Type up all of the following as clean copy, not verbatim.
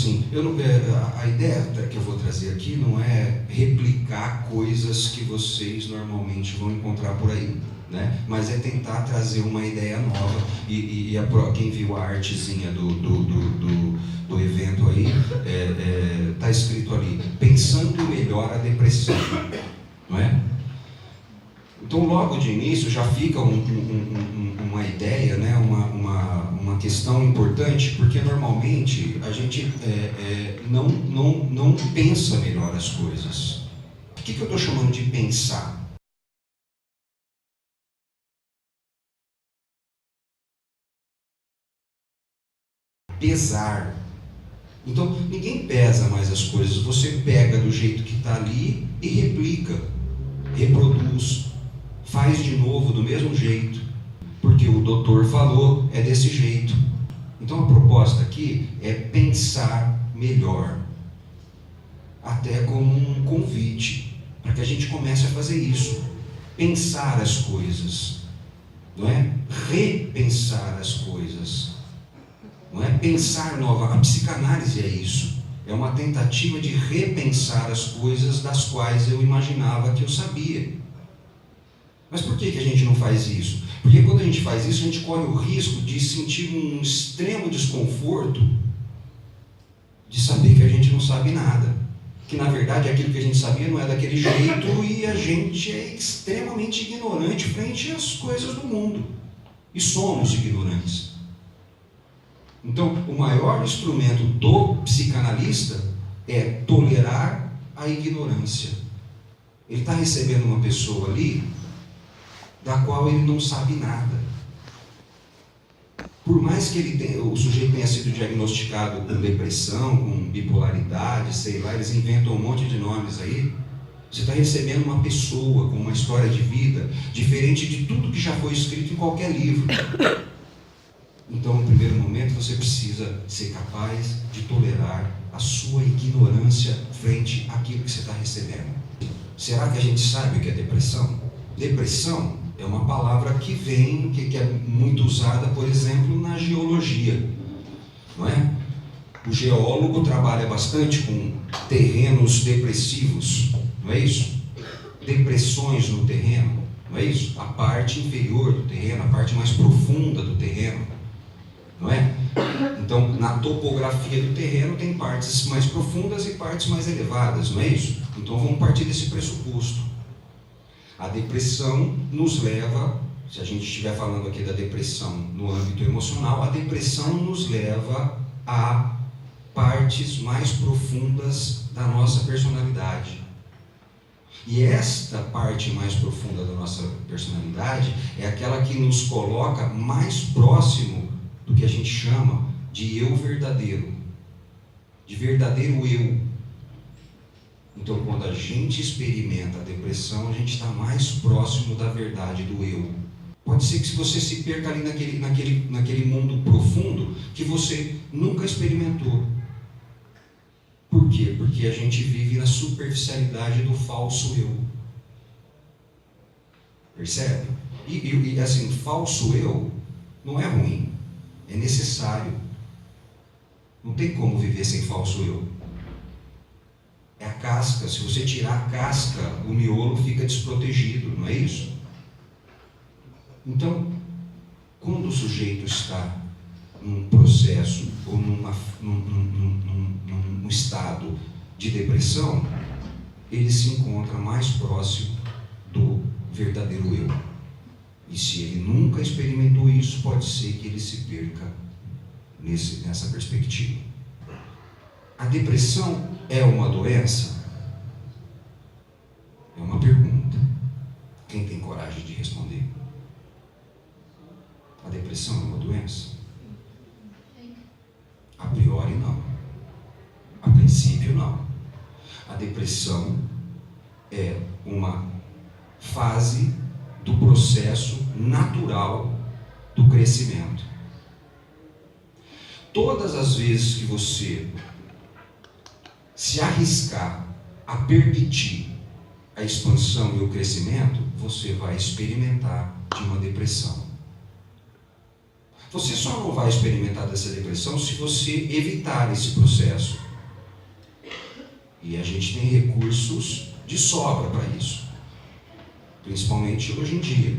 assim, a ideia que eu vou trazer aqui não é replicar coisas que vocês normalmente vão encontrar por aí, né? Mas é tentar trazer uma ideia nova. Quem viu a artezinha do evento aí, tá escrito ali, pensando melhor a depressão, não é? Então, logo de início, já fica uma ideia, né? uma questão importante, porque normalmente a gente não pensa melhor as coisas. O que eu estou chamando de pensar? Pesar. Então, ninguém pesa mais as coisas, você pega do jeito que está ali e replica, reproduz, faz de novo do mesmo jeito, porque o doutor falou, é desse jeito. Então a proposta aqui é pensar melhor, até como um convite, para que a gente comece a fazer isso, pensar as coisas, não é? Repensar as coisas, não é? Pensar nova. A psicanálise é isso, é uma tentativa de repensar as coisas das quais eu imaginava que eu sabia. Mas por que a gente não faz isso? Porque quando a gente faz isso, a gente corre o risco de sentir um extremo desconforto de saber que a gente não sabe nada. Que na verdade aquilo que a gente sabia não é daquele jeito e a gente é extremamente ignorante frente às coisas do mundo. E somos ignorantes. Então, o maior instrumento do psicanalista é tolerar a ignorância. Ele está recebendo uma pessoa ali da qual ele não sabe nada. Por mais que o sujeito tenha sido diagnosticado com depressão, com bipolaridade, sei lá, eles inventam um monte de nomes aí, você está recebendo uma pessoa com uma história de vida diferente de tudo que já foi escrito em qualquer livro. Então, no primeiro momento, você precisa ser capaz de tolerar a sua ignorância frente àquilo que você está recebendo. Será que a gente sabe o que é depressão? Depressão é uma palavra que é muito usada, por exemplo, na geologia, não é? O geólogo trabalha bastante com terrenos depressivos, não é isso? Depressões no terreno, não é isso? A parte inferior do terreno, a parte mais profunda do terreno, não é? Então, na topografia do terreno tem partes mais profundas e partes mais elevadas, não é isso? Então, vamos partir desse pressuposto. A depressão nos leva, se a gente estiver falando aqui da depressão no âmbito emocional, a depressão nos leva a partes mais profundas da nossa personalidade. E esta parte mais profunda da nossa personalidade é aquela que nos coloca mais próximo do que a gente chama de eu verdadeiro, de verdadeiro eu. Então, quando a gente experimenta a depressão, a gente está mais próximo da verdade do eu. Pode ser que se você se perca ali naquele mundo profundo que você nunca experimentou. Por quê? Porque a gente vive na superficialidade do falso eu. Percebe? E assim, falso eu não é ruim, é necessário. Não tem como viver sem falso eu. É a casca. Se você tirar a casca, o miolo fica desprotegido, não é isso? Então, quando o sujeito está num processo ou num estado de depressão, ele se encontra mais próximo do verdadeiro eu. E se ele nunca experimentou isso, pode ser que ele se perca nessa perspectiva. A depressão é uma doença? É uma pergunta. Quem tem coragem de responder? A depressão é uma doença? A priori, não. A princípio, não. A depressão é uma fase do processo natural do crescimento. Todas as vezes que você se arriscar a permitir a expansão e o crescimento, você vai experimentar de uma depressão. Você só não vai experimentar dessa depressão se você evitar esse processo. E a gente tem recursos de sobra para isso. Principalmente hoje em dia.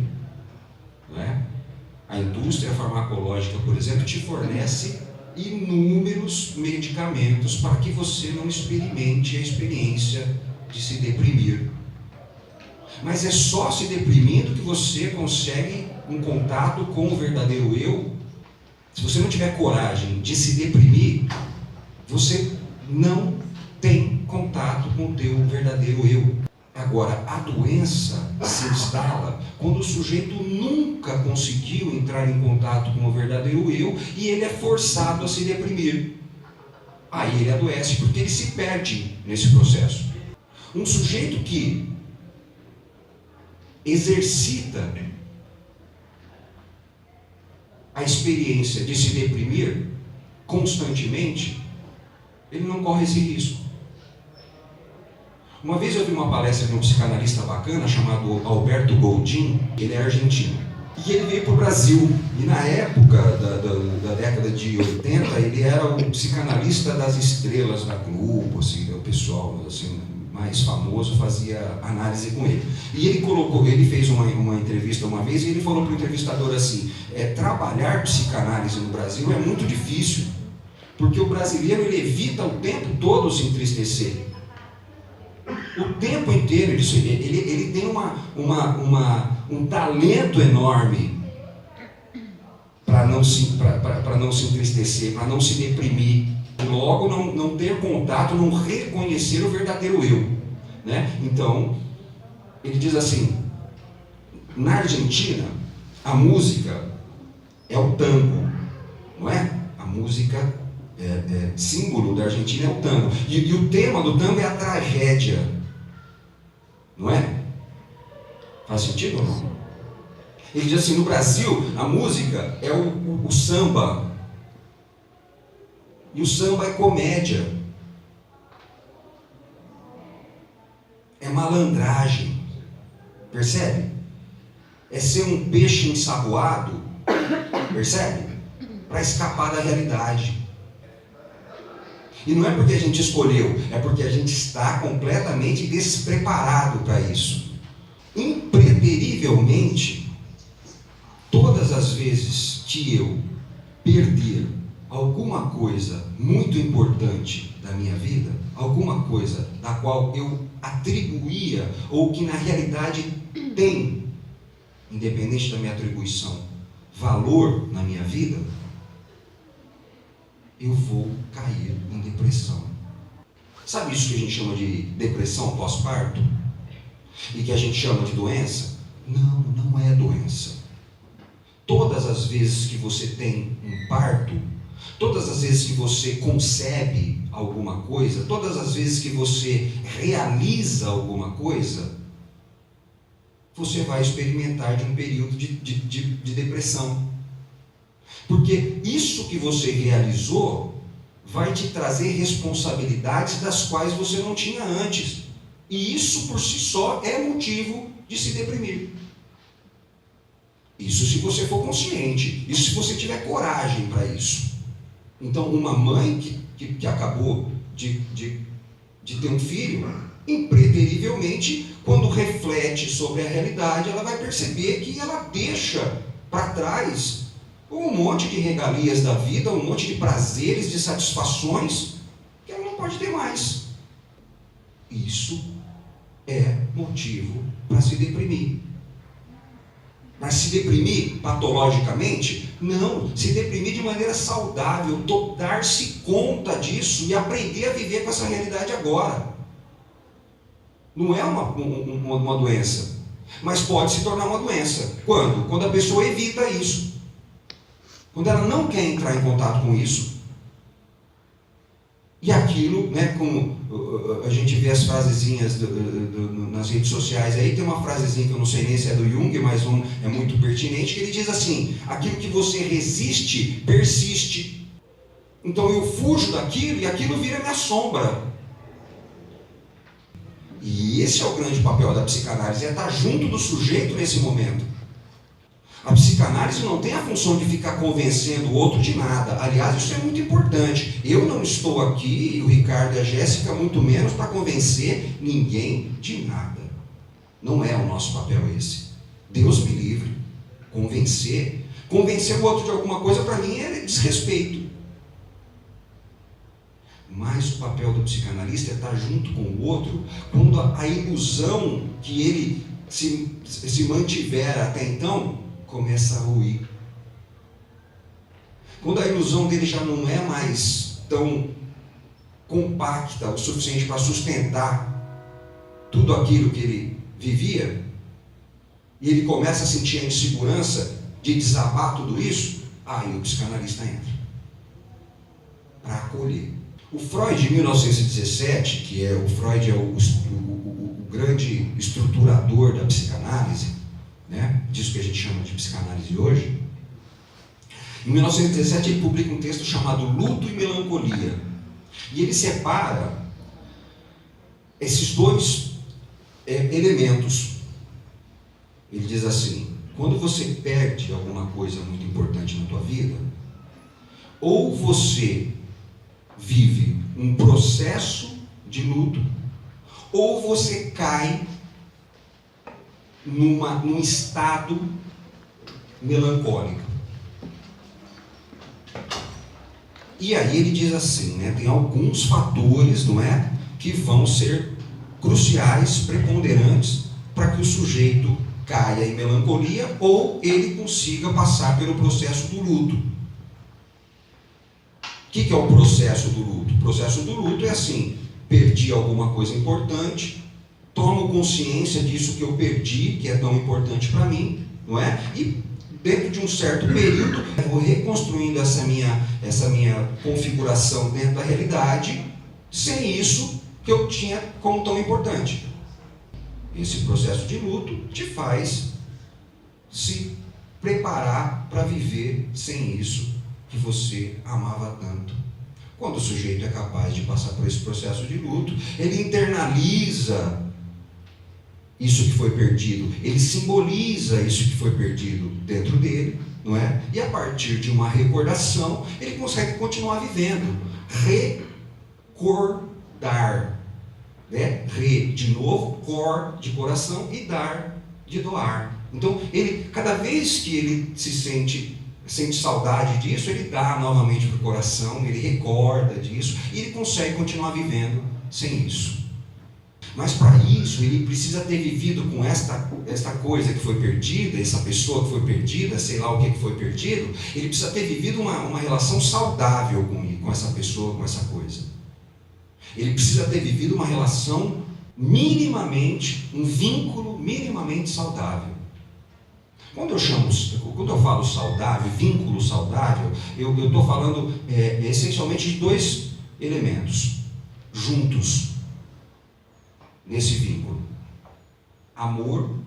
Não é? A indústria farmacológica, por exemplo, te fornece inúmeros medicamentos para que você não experimente a experiência de se deprimir. Mas é só se deprimindo que você consegue um contato com o verdadeiro eu. Se você não tiver coragem de se deprimir, você não tem contato com o teu verdadeiro eu. Agora, a doença se instala quando o sujeito nunca conseguiu entrar em contato com o verdadeiro eu e ele é forçado a se deprimir. Aí ele adoece porque ele se perde nesse processo. Um sujeito que exercita a experiência de se deprimir constantemente, ele não corre esse risco. Uma vez eu vi uma palestra de um psicanalista bacana chamado Alberto Goldin, ele é argentino. E ele veio para o Brasil. E na época da década de 80, ele era o psicanalista das estrelas da Globo, assim, o pessoal assim, mais famoso fazia análise com ele. E ele fez uma entrevista uma vez e ele falou para o entrevistador assim, trabalhar psicanálise no Brasil é muito difícil, porque o brasileiro ele evita o tempo todo se entristecer. O tempo inteiro ele tem um talento enorme para não se entristecer, para não se deprimir, logo não ter contato, não reconhecer o verdadeiro eu, né? Então, ele diz assim, na Argentina, a música é o tango, não é? A música símbolo da Argentina é o tango, e o tema do tango é a tragédia. Não é? Faz sentido ou não? Ele diz assim, no Brasil, a música é o samba. E o samba é comédia. É malandragem. Percebe? É ser um peixe ensaboado. Percebe? Para escapar da realidade. E não é porque a gente escolheu, é porque a gente está completamente despreparado para isso. Impreterivelmente, todas as vezes que eu perder alguma coisa muito importante da minha vida, alguma coisa da qual eu atribuía, ou que na realidade tem, independente da minha atribuição, valor na minha vida, eu vou cair em depressão. Sabe isso que a gente chama de depressão pós-parto? E que a gente chama de doença? Não, não é doença. Todas as vezes que você tem um parto, todas as vezes que você concebe alguma coisa, todas as vezes que você realiza alguma coisa, você vai experimentar de um período de depressão. Porque isso que você realizou vai te trazer responsabilidades das quais você não tinha antes. E isso por si só é motivo de se deprimir. Isso se você for consciente, isso se você tiver coragem para isso. Então uma mãe que acabou de ter um filho, impreterivelmente, quando reflete sobre a realidade, ela vai perceber que ela deixa para trás um monte de regalias da vida, um monte de prazeres, de satisfações que ela não pode ter mais. Isso é motivo para se deprimir. Mas se deprimir patologicamente? Não. Se deprimir de maneira saudável, dar-se conta disso e aprender a viver com essa realidade agora. Não é uma doença, mas pode se tornar uma doença. Quando? Quando a pessoa evita isso. Quando ela não quer entrar em contato com isso. E aquilo, né, como a gente vê as frasezinhas nas redes sociais aí, tem uma frasezinha que eu não sei nem se é do Jung, mas é muito pertinente, que ele diz assim, aquilo que você resiste, persiste. Então eu fujo daquilo e aquilo vira minha sombra. E esse é o grande papel da psicanálise, é estar junto do sujeito nesse momento. A psicanálise não tem a função de ficar convencendo o outro de nada. Aliás, isso é muito importante. Eu não estou aqui, e o Ricardo e a Jéssica, muito menos, para convencer ninguém de nada. Não é o nosso papel esse. Deus me livre. Convencer o outro de alguma coisa, para mim, é desrespeito. Mas o papel do psicanalista é estar junto com o outro quando a ilusão que ele se mantiver até então começa a ruir. Quando a ilusão dele já não é mais tão compacta o suficiente para sustentar tudo aquilo que ele vivia, e ele começa a sentir a insegurança de desabar tudo isso, aí o psicanalista entra para acolher. O Freud, em 1917, que é o Freud é o grande estruturador da psicanálise, né? Disso que a gente chama de psicanálise hoje. Em 1917 ele publica um texto chamado Luto e Melancolia, e ele separa esses dois elementos. Ele diz assim: quando você perde alguma coisa muito importante na tua vida, ou você vive um processo de luto, ou você cai num estado melancólico. E aí ele diz assim, né, tem alguns fatores, não é, que vão ser cruciais, preponderantes, para que o sujeito caia em melancolia ou ele consiga passar pelo processo do luto. O que é o processo do luto? O processo do luto é assim: perdi alguma coisa importante, tomo consciência disso que eu perdi, que é tão importante para mim, não é? E dentro de um certo período, eu vou reconstruindo essa minha configuração dentro da realidade, sem isso que eu tinha como tão importante. Esse processo de luto te faz se preparar para viver sem isso que você amava tanto. Quando o sujeito é capaz de passar por esse processo de luto, ele internaliza isso que foi perdido, ele simboliza isso que foi perdido dentro dele, não é? E a partir de uma recordação, ele consegue continuar vivendo. Recordar, né? Re de novo, cor de coração e dar de doar. Então, ele, cada vez que ele se sente saudade disso, ele dá novamente para o coração, ele recorda disso e ele consegue continuar vivendo sem isso. Mas para isso, ele precisa ter vivido com esta coisa que foi perdida, essa pessoa que foi perdida, sei lá o que foi perdido, ele precisa ter vivido uma relação saudável com essa pessoa, com essa coisa. Ele precisa ter vivido uma relação minimamente, um vínculo minimamente saudável. Quando eu falo saudável, vínculo saudável, eu estou falando essencialmente de dois elementos juntos nesse vínculo: amor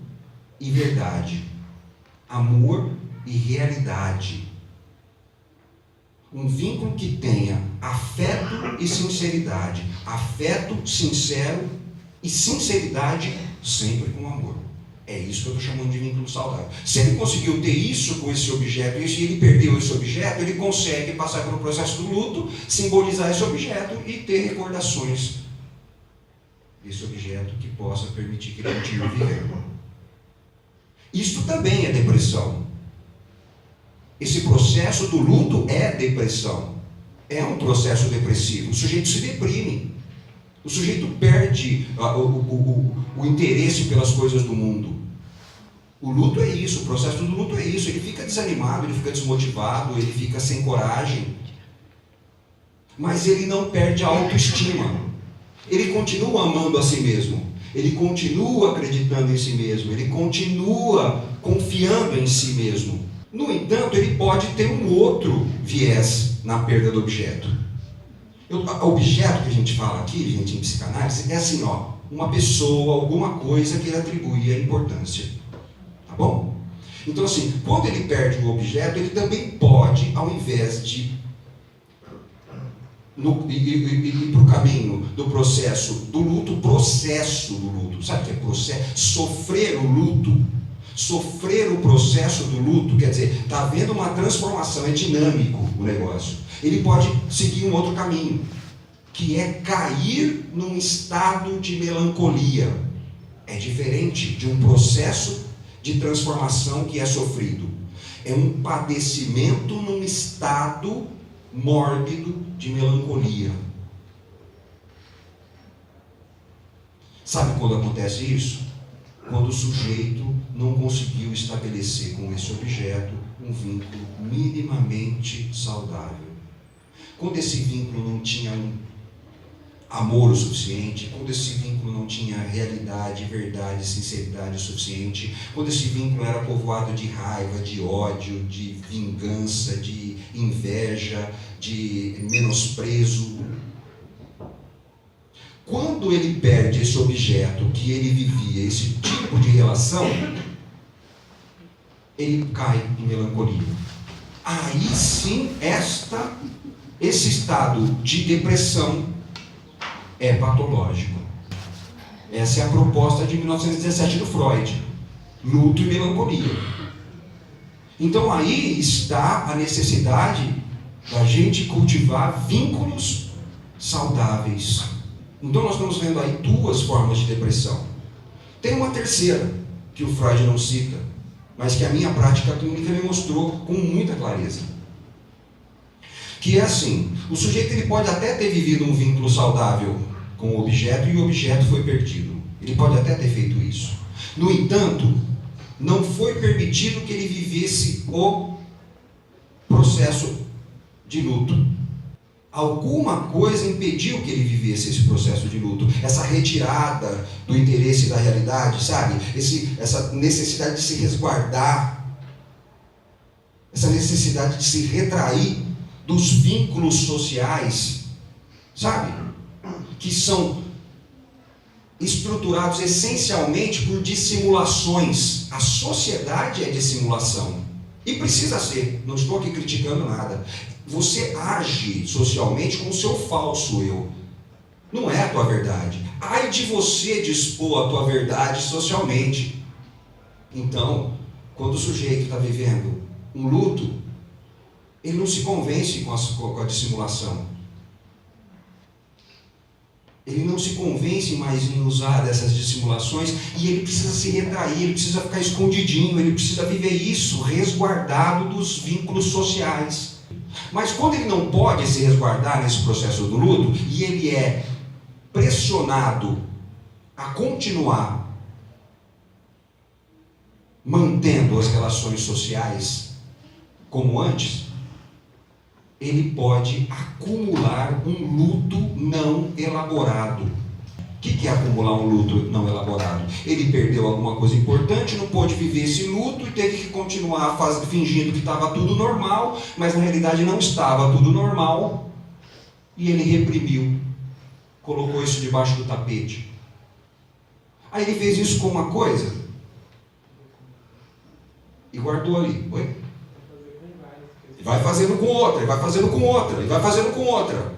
e verdade, amor e realidade. Um vínculo que tenha afeto e sinceridade, afeto sincero e sinceridade sempre com amor. É isso que eu estou chamando de vínculo saudável. Se ele conseguiu ter isso com esse objeto, e se ele perdeu esse objeto, ele consegue passar pelo processo do luto, simbolizar esse objeto e ter recordações desse objeto que possa permitir que ele continue vivendo. Isto também é depressão. Esse processo do luto é depressão. É um processo depressivo. O sujeito se deprime. O sujeito perde o interesse pelas coisas do mundo. O luto é isso, o processo do luto é isso. Ele fica desanimado, ele fica desmotivado, ele fica sem coragem. Mas ele não perde a autoestima. Ele continua amando a si mesmo. Ele continua acreditando em si mesmo. Ele continua confiando em si mesmo. No entanto, ele pode ter um outro viés na perda do objeto. O objeto que a gente fala aqui, gente, em psicanálise, é assim, ó, uma pessoa, alguma coisa que ele atribui a importância. Tá bom? Então, assim, quando ele perde o objeto, ele também pode, ao invés de ir para o caminho do processo do luto, sabe o que é processo? Sofrer o luto. sofrer o processo do luto, quer dizer, está havendo uma transformação, é dinâmico o negócio. Ele pode seguir um outro caminho, que é cair num estado de melancolia. É diferente de um processo de transformação que é sofrido. É um padecimento num estado mórbido de melancolia. Sabe quando acontece isso? Quando o sujeito não conseguiu estabelecer com esse objeto um vínculo minimamente saudável. Quando esse vínculo não tinha amor o suficiente, quando esse vínculo não tinha realidade, verdade, sinceridade o suficiente, quando esse vínculo era povoado de raiva, de ódio, de vingança, de inveja, de menosprezo. Quando ele perde esse objeto que ele vivia, esse tipo de relação, ele cai em melancolia. Aí sim, esse estado de depressão é patológico. Essa é a proposta de 1917 do Freud. Luto e melancolia. Então aí está a necessidade da gente cultivar vínculos saudáveis. Então nós estamos vendo aí duas formas de depressão. Tem uma terceira, que o Freud não cita, mas que a minha prática clínica me mostrou com muita clareza. Que é assim, o sujeito ele pode até ter vivido um vínculo saudável com o objeto e o objeto foi perdido. Ele pode até ter feito isso. No entanto, não foi permitido que ele vivesse o processo de luto. Alguma coisa impediu que ele vivesse esse processo de luto, essa retirada do interesse da realidade, sabe? Essa necessidade de se resguardar, essa necessidade de se retrair dos vínculos sociais, sabe? Que são estruturados essencialmente por dissimulações. A sociedade é dissimulação. E precisa ser, não estou aqui criticando nada. Você age socialmente com o seu falso eu. Não é a tua verdade. Ai de você dispor a tua verdade socialmente. Então, quando o sujeito está vivendo um luto, ele não se convence com a dissimulação. Ele não se convence mais em usar dessas dissimulações e ele precisa se retrair, ele precisa ficar escondidinho, ele precisa viver isso resguardado dos vínculos sociais. Mas quando ele não pode se resguardar nesse processo do luto e ele é pressionado a continuar mantendo as relações sociais como antes, ele pode acumular um luto não elaborado. O que é acumular um luto não elaborado? Ele perdeu alguma coisa importante, não pôde viver esse luto e teve que continuar fingindo que estava tudo normal, mas na realidade não estava tudo normal, e ele reprimiu, colocou isso debaixo do tapete. Aí ele fez isso com uma coisa e guardou ali. Oi? Vai fazendo com outra, vai fazendo com outra, e vai fazendo com outra.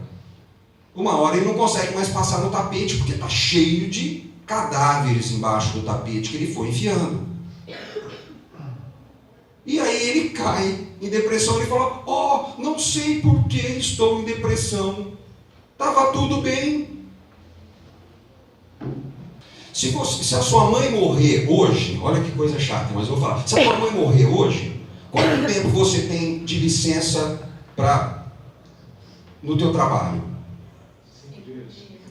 Uma hora ele não consegue mais passar no tapete, porque está cheio de cadáveres embaixo do tapete que ele foi enfiando. E aí ele cai em depressão, ele fala, não sei por que estou em depressão. Estava tudo bem. Se a sua mãe morrer hoje, olha que coisa chata, mas eu vou falar, se a sua mãe morrer hoje, quanto tempo você tem de licença no teu trabalho?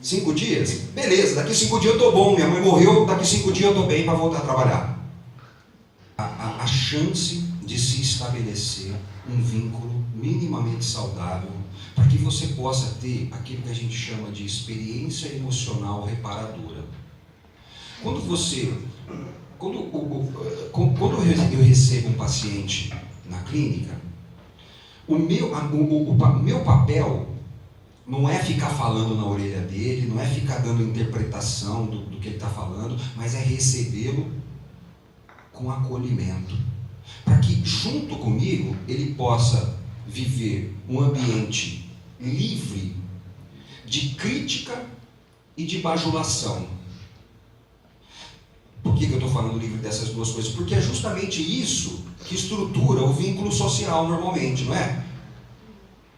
5 dias? Beleza, daqui 5 dias eu estou bom, minha mãe morreu, daqui 5 dias eu estou bem para voltar a trabalhar. A chance de se estabelecer um vínculo minimamente saudável para que você possa ter aquilo que a gente chama de experiência emocional reparadora. Quando eu recebo um paciente na clínica, o meu papel não é ficar falando na orelha dele, não é ficar dando interpretação do que ele está falando, mas é recebê-lo com acolhimento. Para que, junto comigo, ele possa viver um ambiente livre de crítica e de bajulação. Por que eu estou falando livre dessas duas coisas? Porque é justamente isso que estrutura o vínculo social normalmente, não é?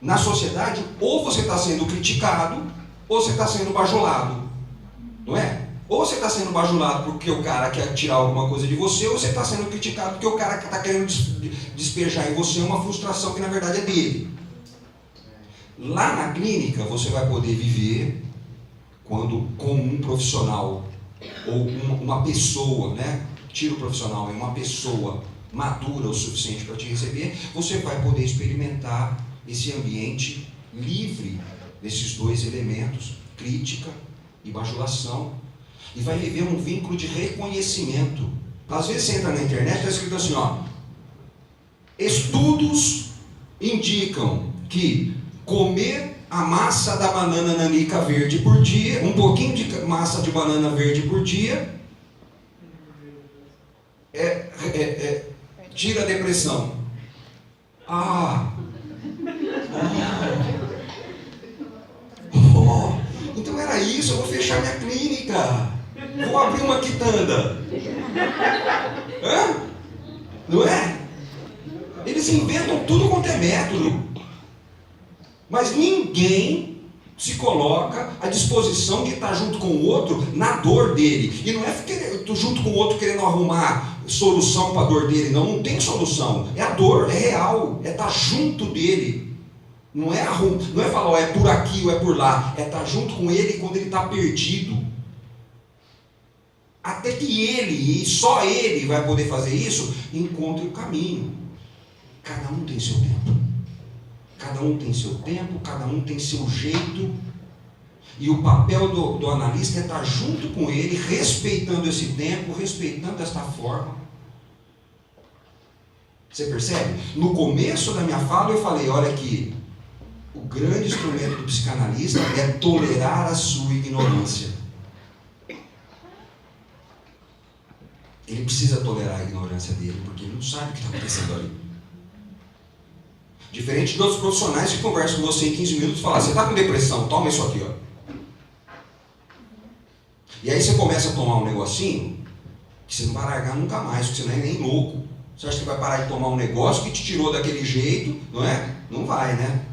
Na sociedade, ou você está sendo criticado, ou você está sendo bajulado, não é? Ou você está sendo bajulado porque o cara quer tirar alguma coisa de você, ou você está sendo criticado porque o cara está querendo despejar em você uma frustração que na verdade é dele. Lá na clínica você vai poder viver quando com um profissional ou uma pessoa, né? Tira o profissional, é uma pessoa madura o suficiente para te receber, você vai poder experimentar esse ambiente livre desses dois elementos, crítica e bajulação, e vai viver um vínculo de reconhecimento. Às vezes você entra na internet e está escrito assim, ó, estudos indicam que comer a massa da banana nanica verde por dia, um pouquinho de massa de banana verde por dia, tira a depressão. Então era isso, eu vou fechar minha clínica. Vou abrir uma quitanda. Hã? Não é? Eles inventam tudo quanto é método. Mas ninguém se coloca à disposição de estar junto com o outro na dor dele. E não é junto com o outro querendo arrumar solução para a dor dele. Não, não tem solução. É a dor, é real. É estar junto dele. Não é falar, ó, é por aqui ou é por lá. É estar junto com ele quando ele está perdido. Até que ele, e só ele vai poder fazer isso, encontre o caminho. Cada um tem seu tempo. Cada um tem seu tempo, cada um tem seu jeito. E o papel do analista é estar junto com ele, respeitando esse tempo, respeitando esta forma. Você percebe? No começo da minha fala eu falei, olha aqui, o grande instrumento do psicanalista é tolerar a sua ignorância. Ele precisa tolerar a ignorância dele, porque ele não sabe o que está acontecendo ali. Diferente de outros profissionais que conversam com você em 15 minutos e falam, você está com depressão, toma isso aqui, ó. E aí você começa a tomar um negocinho que você não vai largar nunca mais, porque você não é nem louco. Você acha que vai parar de tomar um negócio que te tirou daquele jeito, não é? Não vai, né?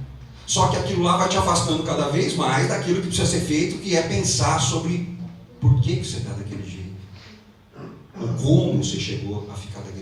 Só que aquilo lá vai te afastando cada vez mais daquilo que precisa ser feito, que é pensar sobre por que você está daquele jeito. Ou como você chegou a ficar daquele jeito.